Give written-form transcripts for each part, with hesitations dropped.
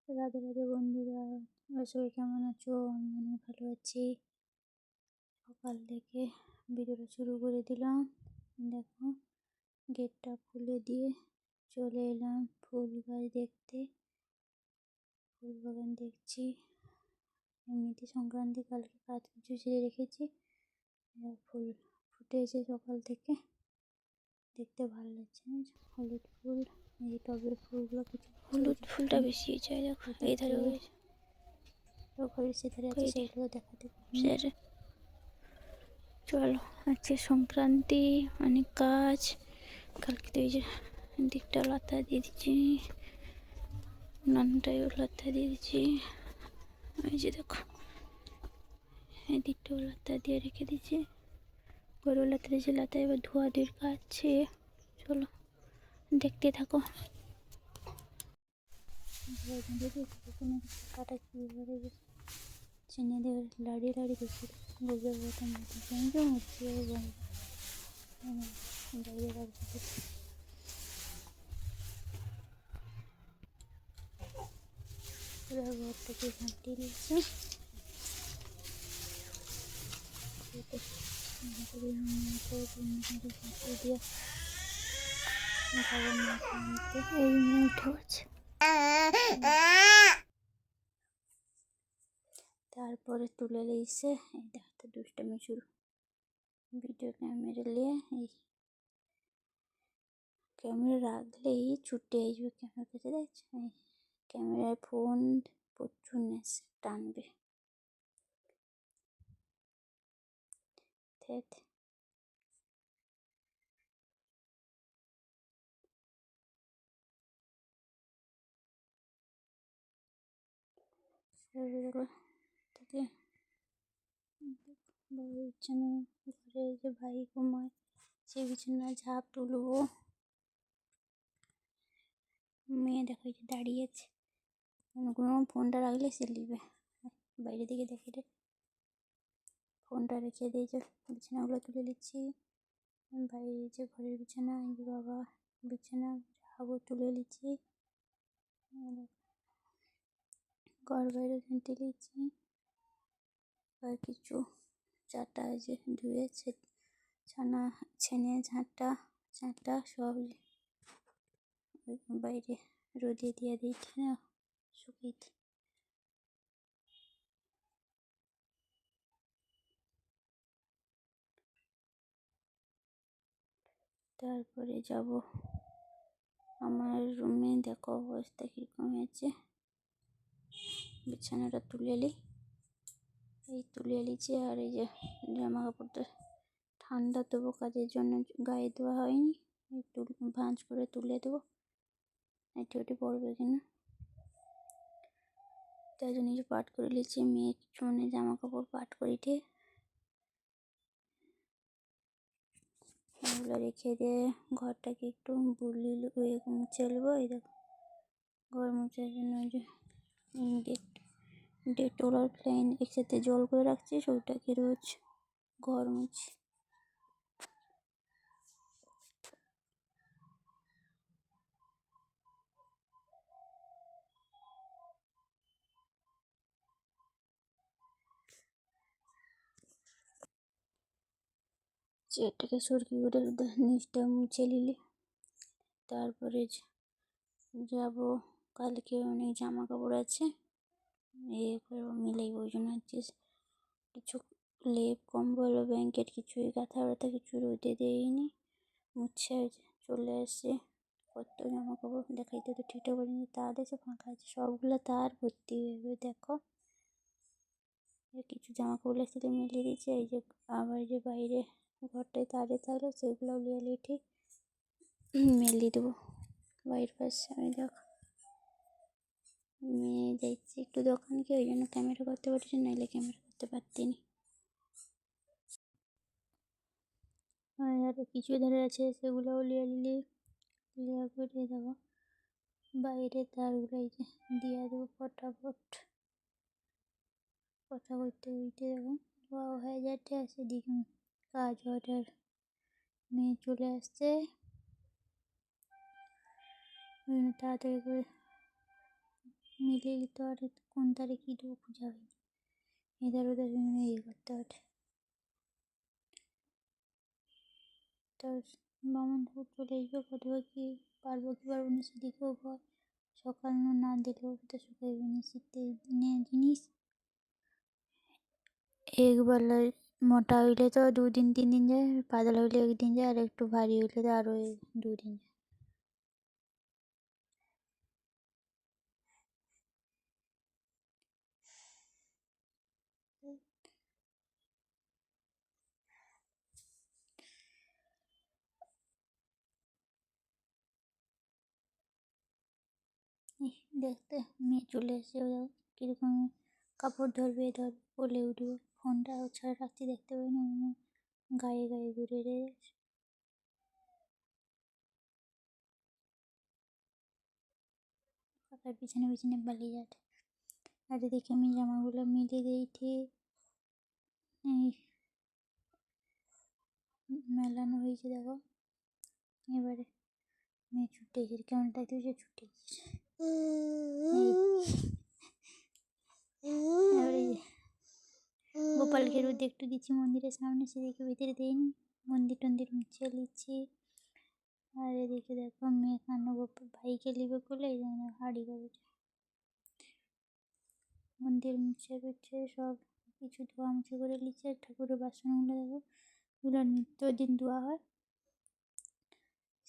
রাধে রাধে বন্ধুরা, তোমরা সবাই কেমন আছো? আমি অনেক ভালো আছি। সকাল থেকে ভিডিওটা শুরু করে দিলাম। দেখো, গেটটা খুলে দিয়ে চলে এলাম ফুল গাছ দেখতে। ফুল বাগান দেখছি। এমনিতে সংক্রান্তি কালকে কাজ কিছু সেরে রেখেছি। ফুল ফুটেছে সকাল থেকে, দেখতে ভালো লাগছে। হলুদ ফুল, এই টবের ফুলগুলো কিছু হলুদ ফুলটা বেশি চাই। দেখো এই ধারে ঘরের সেধারে আছে, সেগুলো দেখাতে সেরে চলো। আজকে সংক্রান্তি, অনেক কাজ। কালকে তো এই যে দিকটা লতা দিয়ে দিচ্ছি, নানটাইও লতা দিয়ে দিচ্ছি। এই যে দেখো, এই দিকটাও লতা দিয়ে রেখে দিচ্ছি। গরু লতা দিয়েছি, লতা এবার ধোয়া ধুয়ে কাটছে। চলো দেখতে থাকো। কাটা কীভাবে চিনে দেবে, লাড়ি লাড়ি দেখি গোবর মতন সঙ্গে মুছিয়ে বাইরে রাখবে। ঘরটাকে ঝাঁটিয়ে দিচ্ছে। এই মুঠো আছে। তারপরে তুলে নিয়েছে, এই দেখতে দুষ্টামি শুরু। ভিডিও ক্যামেরা নিয়ে এই ক্যামেরা রাখলেই ছুটে আসবে ক্যামেরার কাছে। দেখছো, এই ক্যামেরায় ফোন প্রচুর নেশে টানবে। তাতে বিছানা, ঘরে যে ভাই ঘুমায় সে বিছানা ঝাঁপ তুলবো। মেয়ে দেখো যে দাঁড়িয়েছে, কোনো ফোনটা রাখলে সে নিবে। বাইরে দিকে দেখে রে, ফোনটা রেখে দিয়ে যে বিছানাগুলো তুলে নিচ্ছি। বাইরে যে ঘরের বিছানা, এই বাবা বিছানা যাবো তুলে নিচ্ছি। ঘর বাইরে ঘেঁটে নিচ্ছি। আর কিছু চাটা যে ধুয়েছে, ছানা ছেনে ঝাঁটা সব বাইরে রোদে দিয়ে দিই না, শুকিয়ে। তারপরে যাব আমার রুমে। দেখো অবস্থা কীরকম হয়েছে। বিছানাটা তুলে নিই, এই তুলে নিচ্ছি। আর এই যে জামা কাপড়টা ঠান্ডা দেবো, কাজের জন্য গায়ে দেওয়া হয়নি, একটু ভাঁজ করে তুলে দেবো, এটি ওটি পড়বে কিনা। তাই জন্য যে পাট করে নিচ্ছি। মেয়ে কিছু জামা কাপড় পাট করিতে এগুলো রেখে দিয়ে ঘরটাকে একটু মুছে নেবো। এই দেখো, ঘর মোছার জন্য ওই যে ডেটল আর ফ্লাইন একসাথে জল করে রাখছি, সেটাকে রোজ ঘর মুছি। এটাকে সরকি করে নিচটা মুছে নিলে তারপরে যাব। কালকে অনেক জামা কাপড় আছে, মিলাই ওই জন্য হচ্ছে কিছু লেপ কম্বল ব্ল্যাঙ্কেট কিছুই কাঁথা ব্যথা কিছু রোদে দেয়নি, মুছে চলে আসে। কত জামা কাপড় দেখাইতে তো ঠিকঠাক পারিনি, তার আছে ফাঁকা আছে, সবগুলো তার ভর্তি হয়ে। দেখো কিছু জামা কাপড় লাগছিল মিলিয়ে দিয়েছে। এই যে আবার যে বাইরে ঘরটায় তারে থাকলো, সেগুলো লিয়ে ঠিক মেলিয়ে দেবো বাইরের পাশে। আমি দেখো মেয়ে যাচ্ছি একটু দোকানকে, ওই জন্য ক্যামেরা করতে পারছি, নাহলে ক্যামেরা করতে পারতিনি। আর কিছু ধরে আছে, সেগুলোও লিয়ে করে দেবো। বাইরে তারগুলো দিয়ে দেবো ফটাফট। কথা করতে দেবো, হয়ে যাচ্ছে। সেদিকে কাজ অর্ডার মেয়ে চলে আসছে, তাড়াতাড়ি করে মিলিয়ে তো আর কোন তারে কী দেবো খুঁজে হয়নি, এধার ওধার ইয়ে করতে হবে। তার বামন ঠাকুর চলে আসবে, কতবার কি পারবো কি পারবো না সেদিকেও ভয়। সকাল না দিলেও তো শুকাইবে না, শীতের দিনে জিনিস একবেলা মোটা হইলে তো 2 দিন 3 দিন যায়, পাতলা হইলে 1 দিন যায়, আর একটু ভারী হইলে তো আরও 2 দিন যায়। দেখতে মেয়ে চলে এসে কীরকম কাপড় ধরবে বলে উঠবে, ফোনটা ছাড়া রাত্রি দেখতে পাই না, গায়ে গায়ে ঘুরে রয়েছে। কাকার পিছনে পিছনে পালিয়ে যাচ্ছে। আর এদিকে আমি জামাগুলো মিলিয়ে দিই ঠিক এই মেলানো হয়েছে দেখো। এবারে মেয়ে ছুটে এসেছে, কেমন তাই তুই ছুটে এসেছে। এবারে গোপালকে রোদ একটু দিচ্ছি মন্দিরের সামনে, সেদিকে ভিতরে দিইনি, মন্দির টন্দির মুছে নিচ্ছি। আর এদিকে দেখো মেয়ে কান্না, গোপাল ভাইকে লিবে করলে এই জন্য হাড়ি করে মন্দির মুছে টুছে সব কিছু ধোয়া মুছে করে নিচ্ছে। ঠাকুরের বাসনগুলো দেখো, এগুলো নিত্যদিন ধোয়া হয়।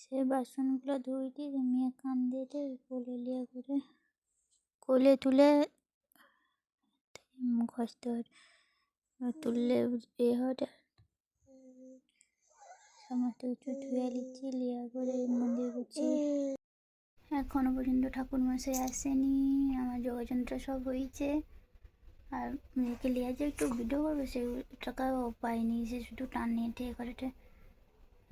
সে বাসনগুলো ধুয়ে দিয়ে মেয়ে কান দিয়ে কোলে লিয়ে করে কোলে তুলে ঘষতে হয়, তুললে এ হয়। সমস্ত কিছু ধুয়ে নিচ্ছি, লিয়া করে মন্দির করছি। এখনো পর্যন্ত ঠাকুরমশাই আসেনি, আমার যোগযন্ত্র সব হয়েছে। আর মেয়েকে লিয়ে যে একটু ভিডিও করবে সেটাও পাইনি, সে শুধু টান নিয়ে দিয়ে করে।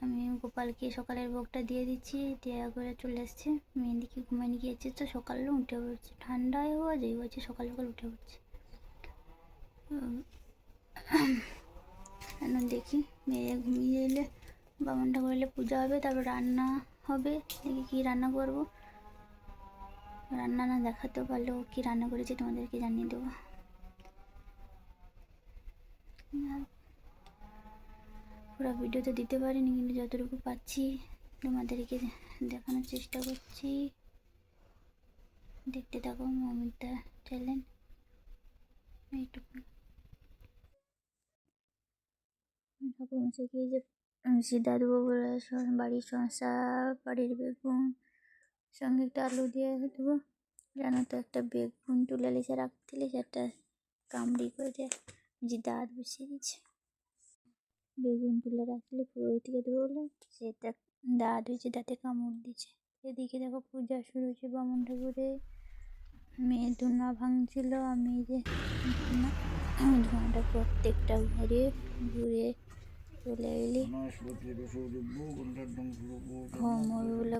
আমি গোপালকে সকালের ভোগটা দিয়ে দিচ্ছি, দেওয়া করে চলে এসছে। মেয়েদিকে ঘুমাইনি গিয়েছে তো সকালেও উঠে পড়ছে, ঠান্ডায় হওয়া যেই হচ্ছে সকাল সকাল উঠে পড়ছে। এখন দেখি মেয়ে ঘুমিয়ে এলে বামন ঠাকুর এলে পূজা হবে, তারপর রান্না হবে। দেখি কী রান্না করবো, রান্না না দেখাতেও পারলেও কী রান্না করেছি তোমাদেরকে জানিয়ে দেবো। পুরো ভিডিও তো দিতে পারিনি, কিন্তু যতটুকু পাচ্ছি তোমাদেরকে দেখানোর চেষ্টা করছি। দেখতে থাকো মমিতা চ্যানেল। এইটুকু ঠাকুরমশাইকে যে সিদ্ধা দেবো বলে বাড়ির শসা, বাড়ির বেগুন সঙ্গে একটা আলু দিয়ে দেবো। জানো তো একটা বেগুন তুলে লিখে রাখতিলে সেটা কামড়ি করে দিয়ে যে দাঁত বসিয়ে দিচ্ছে। বেগুন তুলে রাখলে পুরো থেকে দেবো বলে সেটা দাঁত হয়েছে, দাঁতে কামড় দিচ্ছে। এদিকে দেখো পূজা শুরু হয়েছে বামন ঠাকুরে। মেয়ে ধুনা ভাঙছিল, আমি যে ধোঁয়াটা প্রত্যেকটা ঘরে ঘুরে চলে এলি। হোমগুলো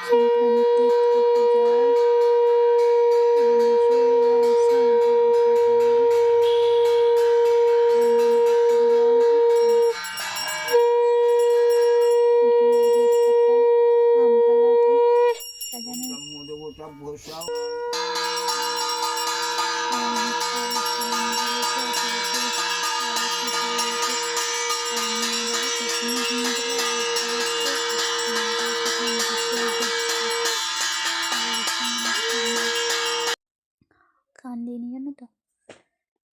সংক্রান্তি পূজা কান্দিনি, জানো তো।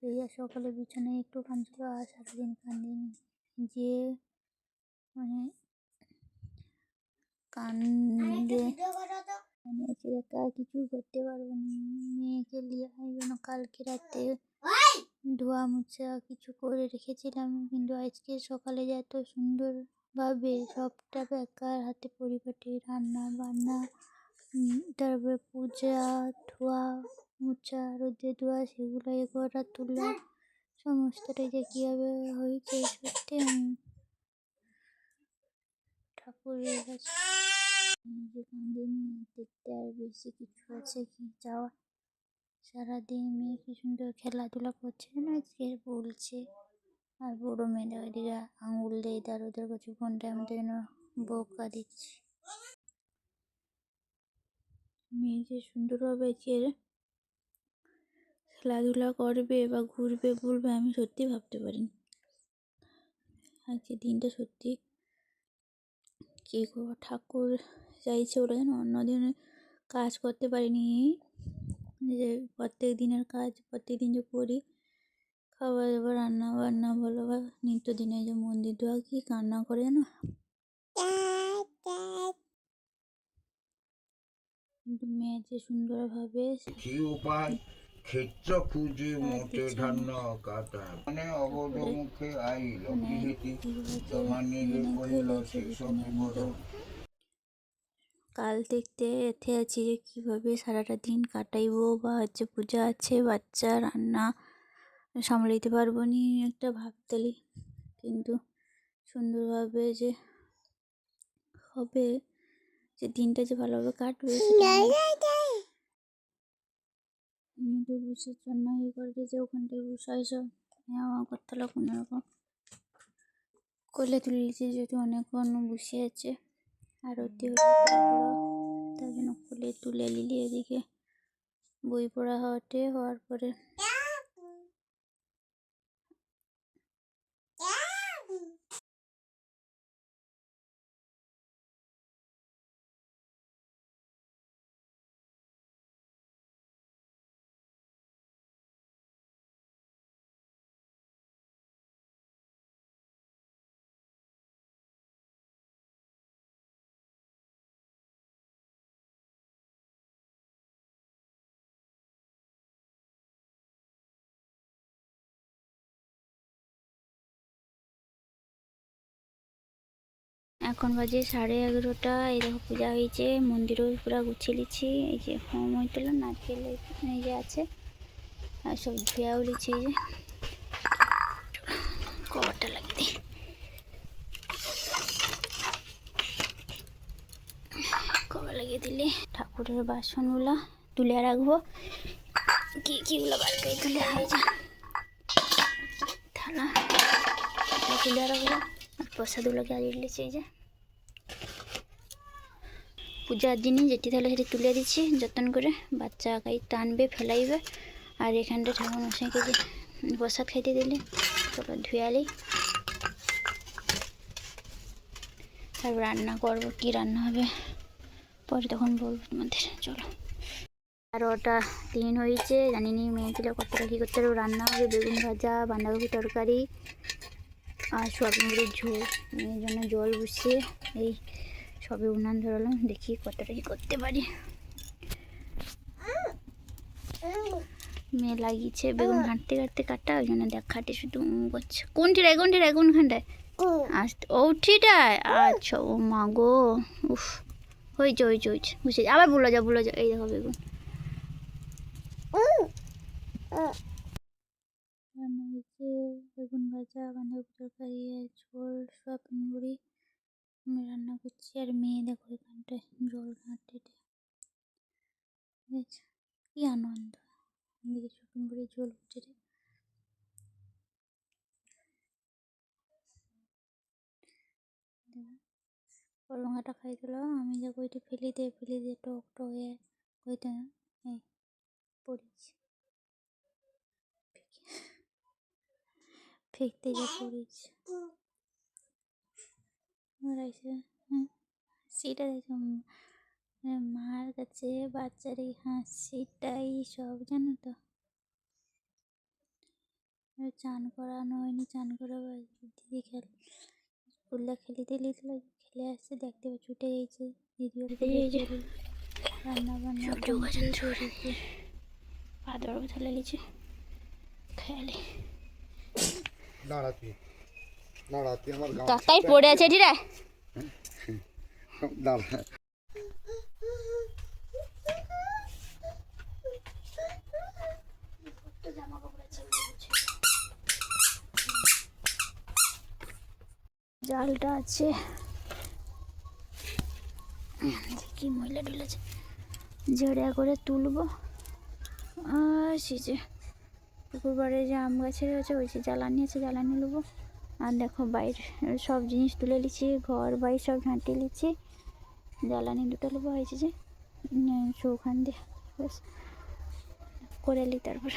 এই সকালে বিছানায় একটু কাঁদছিল, আর সারাদিন কান্দিনি। যে মানে কান্দে মানে একা কিছু করতে পারবো না, মেয়েকে নিয়ে এই জন্য কালকে রাতে ধোয়া মুছা কিছু করে রেখেছিলাম, কিন্তু আজকে সকালে যে এত সুন্দরভাবে সবটা একার হাতে পরিপাটি রান্না বান্না, তারপরে পূজা ধোয়া মুছা রোদে ধোয়া সেগুলো এ করা তোলা সমস্তটাই যে কীভাবে হয়েছে সত্যি ঠাকুরের কাছে নিজে কাঁদেনি, দেখতে আর বেশি কিছু আছে কি যাওয়া। সারাদিন মেয়ে কি সুন্দর খেলাধুলা করছে না, আজকে বলছে। আর বড় মেয়েটা ওইদিকে আঙুল দিয়ে তার ওদের কাছে ফোনটা আমাদের যেন বোকা দিচ্ছে। মেয়ে যে সুন্দরভাবে যে খেলাধুলা করবে বা ঘুরবে বলবে আমি সত্যি ভাবতে পারিনি। আজকে দিনটা সত্যি কী করবো, ঠাকুর চাইছে ওরা যেন অন্যদিন কাজ করতে পারিনি, যে প্রত্যেক দিনের কাজ প্রত্যেক দিন যে করি, খাবার দাবার রান্না বান্না বলো বা নিত্যদিনে যে মন্দির ধোয়া কি কান্না করে না। কিন্তু মেয়ে যে সুন্দরভাবে উপায় ক্ষেত্র খুঁজে মোটে ধান্য কাটা মানে অবধ মুখে আইল গৃহীতি জমানিলে কহিল সেসব বিবরণ। কাল দেখতে এতে আছি যে কীভাবে সারাটা দিন কাটাইবো, বা হচ্ছে পূজা আছে, বাচ্চা, রান্না সামলে দিতে পারবো নি একটা ভাবতালি। কিন্তু সুন্দরভাবে যে হবে, যে দিনটা যে ভালোভাবে কাটবে আমি তো বুঝার জন্য ইয়ে করে যে ওখানটায় বসে সব আমার করতে হলো কোনো রকম কোলে তুলে দিয়েছে, যেহেতু অনেকক্ষণ বসে আছে। আরতি হলো, তার জন্য কোলে তুলে নিলি। এদিকে বই পড়া হওয়ার পরে এখন বাজে 11:30। এই দেখো পূজা হয়েছে, মন্দিরও পুরো গুছিয়ে লিছি। এই যে হোম হইতেল, নারকেল এই যে আছে, আর সব ধুয়াও লিছি। এই যে কভারটা লাগিয়ে দিই। কভার লাগিয়ে দিলে ঠাকুরের বাসনগুলো তুলে রাখবো, কীগুলো বার করে তুলে হয়ে যায় থালা তুলে রাখবো। আর প্রসাদগুলোকে আগে লিছি। এই যে পূজার জিনিস যেটি তাহলে সেটি তুলে দিচ্ছি যত্ন করে, বাচ্চা গাই টানবে ফেলাইবে। আর এখানটা ঠাকুর মশাইকে যে প্রসাদ খাইতে দিলে তারপর ধুয়ালি, তারপর রান্না করবো। কি রান্না হবে পরে তখন বলবো তোমাদের। চলো, 11:03 হয়েছে, জানিনি মেয়ে ছিল কতটা কী করতে হবে। রান্না হবে বেগুন ভাজা, বাঁধাকপি তরকারি আর সোয়াবিন বড়ির ঝোল। মেয়ের জন্য জল বসিয়ে এই সবে উনান ধরালাম, দেখি কতটা কি করতে পারি। মেয়ে লাগিয়েছে বেগুন ঘাঁটতে ঘাঁটতে কাটা, ওই জন্য দেখাটে শুধু করছে। কোনখানটায় আসতে ওঠিটায়? আচ্ছা, ও মা গো, উফ হয়েছে বুঝে আবার ভুলে যাও। এই দেখো বেগুন রান্না হয়েছে, বেগুন ভাজা, বাঁধাকপি তরকারি, ঝোল, সোয়াবিন বড়ি আমি রান্না করছি। আর মেয়ে দেখো এখানটায় জল ঘাঁটতে, কি আনন্দ। এদিকে সোয়াবিন বড়ি ঝোল উঠে কলমাটা খাই দিল। আমি যে কইটি ফেলি দিয়ে টক হয়ে কইটা এই পড়েছি, ফেকতে যা পড়েছি। সেটা দেখো মার কাছে বাচ্চার এই হাসিটাই সব, জানো তো। চান করানো হয়নি, চান করা দিদি স্কুলে খেলে আসছে, দেখতে ছুটে গেছে। দিদিও রান্না বান্না ভাদর বোঝালে লিচে খেয়ালি তাই পড়ে আছে এটি রে। জালটা আছে, কি ময়লা ঢুলেছে, ঝেড়া করে তুলবো। আর সে যে পুকুর পাড়ে যে আম গাছে রয়েছে ওই যে জ্বালানি আছে, জ্বালানি নেবো। আর দেখো বাইরে সব জিনিস তুলে নিচ্ছি, ঘর বাড়ি সব ঝাঁটিয়ে নিচ্ছি। জ্বালানি দুটো নেবো হয়েছে যে ওখান দিয়ে ব্যাস করে নিই তারপর।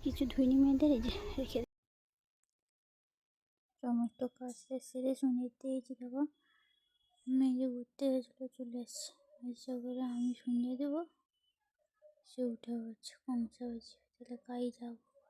কিছু ধুইনি মেয়েদের এই যে রেখে সমস্ত কাজটা সেরে শুনিয়ে দিয়েছি। দেখো মেয়ে ঘুরতে গেছিলো, চলে এসছে। এসে করে আমি শুনিয়ে দেবো, সে উঠে পড়ছে কমসা হয়েছে। তাহলে কাই যাবো বলো।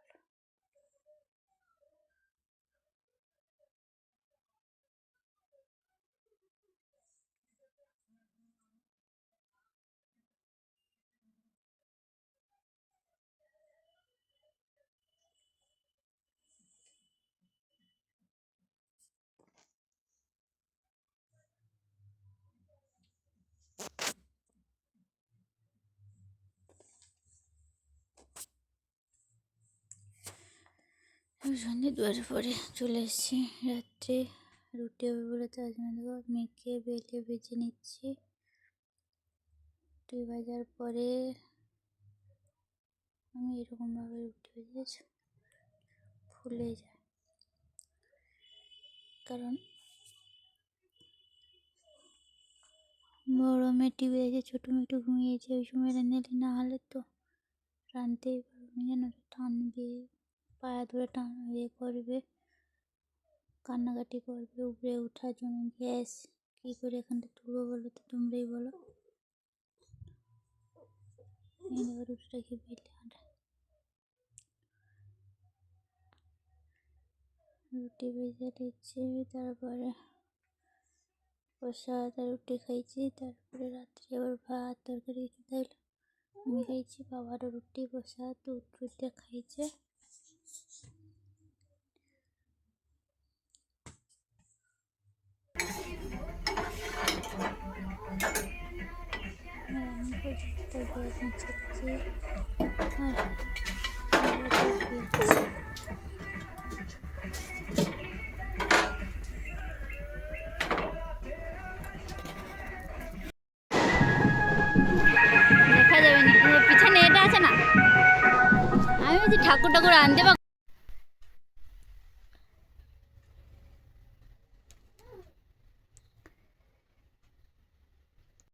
সন্ধে দুয়ার পরে চলে এসেছি। রাত্রে রুটি হবে বলে তার জন্য দেখো মেখে বেলে ভেজে নিচ্ছি। রুটি ভাজার পরে আমি এরকমভাবে রুটি ভেজেছি, ফুলে যায়। কারণ বড় মেয়েটি বেজে ছোটো মেয়েটি ঘুমিয়েছে, ওই সময় রেঁধে না হলে তো রাঁধতেই পারবে না, তো টানবে, পায়া ধরে টান করবে, কান্নাকাটি করবে, উপরে ওঠার জন্য। গ্যাস কী করে এখানটা তুলবো বলো তো, তোমরাই বলো। রুটিটাকে বেলে রুটি ভেজে দিচ্ছি, তারপরে প্রসাদ আর রুটি খাইছি। তারপরে রাত্রে আবার ভাত তরকারি কিছু দিল, আমি খাইছি। বাবারও রুটি প্রসাদ দুধ রুটি খাইছে। আমি মুছাচ্ছি দেখা যাবে না, পিছনে এটা আছে না। আমি বলছি ঠাকুর আনতে বা